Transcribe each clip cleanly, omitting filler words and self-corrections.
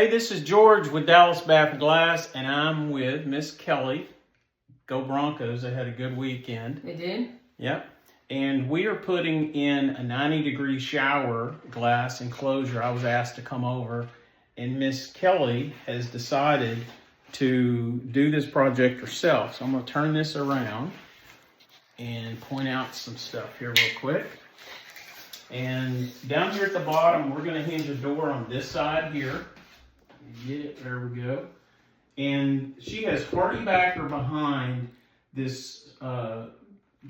Hey, this is George with Dallas Bath and Glass, and I'm with Miss Kelly. Go Broncos, they had a good weekend. They did? Yep. And we are putting in a 90-degree shower glass enclosure. I was asked to come over, and Miss Kelly has decided to do this project herself. So I'm going to turn this around and point out some stuff here real quick. And down here at the bottom, we're going to hinge a door on this side here. Get it, there we go. And she has hardy backer behind this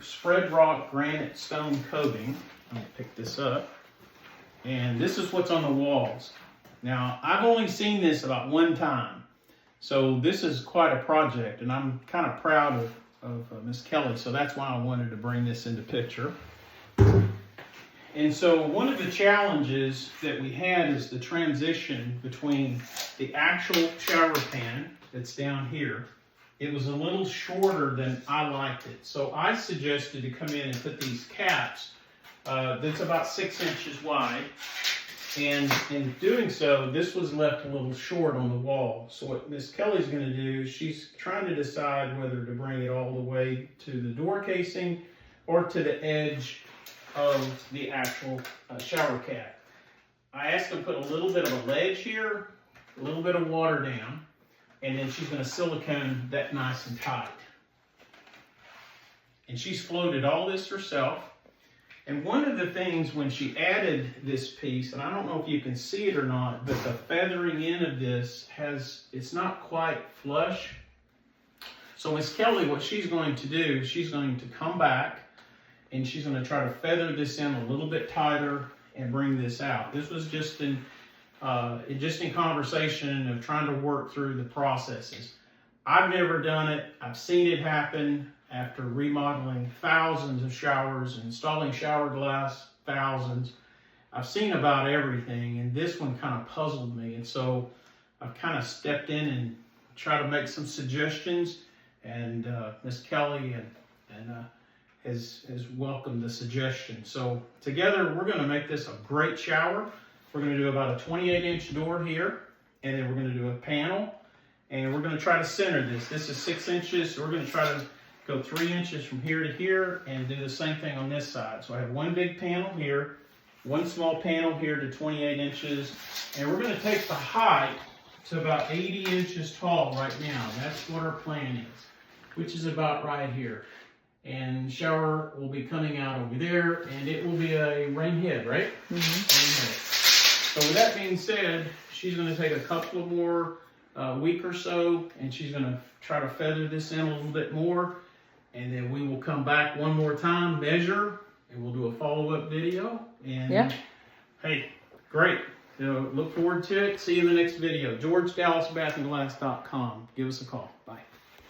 spread rock granite stone coating. I'm going to pick this up. And this is what's on the walls. Now, I've only seen this about one time. So this is quite a project, and I'm kind of proud of Miss Kelly. So that's why I wanted to bring this into picture. And so one of the challenges that we had is the transition between the actual shower pan that's down here. It was a little shorter than I liked it. So I suggested to come in and put these caps that's about 6 inches wide. And in doing so, this was left a little short on the wall. So what Miss Kelly's going to do, she's trying to decide whether to bring it all the way to the door casing or to the edge of the actual shower cap. I asked her to put a little bit of a ledge here, a little bit of water down, and then she's going to silicone that nice and tight. And she's floated all this herself. And one of the things when she added this piece, and I don't know if you can see it or not, but the feathering in of this it's not quite flush. So Miss Kelly, what she's going to do, she's going to come back and she's going to try to feather this in a little bit tighter and bring this out. This was just in conversation of trying to work through the processes. I've never done it. I've seen it happen after remodeling thousands of showers, installing shower glass, thousands. I've seen about everything, and this one kind of puzzled me. And so I've kind of stepped in and tried to make some suggestions, and Miss Kelly has welcomed the suggestion. So together we're going to make this a great shower. We're going to do about a 28-inch door here, and then we're going to do a panel, and we're going to try to center this. This is 6 inches, so we're going to try to go 3 inches from here to here and do the same thing on this side. So I have one big panel here, one small panel here to 28 inches, and we're going to take the height to about 80 inches tall right now. That's what our plan is, which is about right here. And shower will be coming out over there, and it will be a rain head, right? Mm-hmm. Rain head. So with that being said, she's going to take a couple of more week or so, and she's going to try to feather this in a little bit more, and then we will come back one more time, measure, and we'll do a follow-up video. And yeah. Hey, great. Look forward to it. See you in the next video. GeorgeDallasBathandGlass.com. Give us a call. Bye.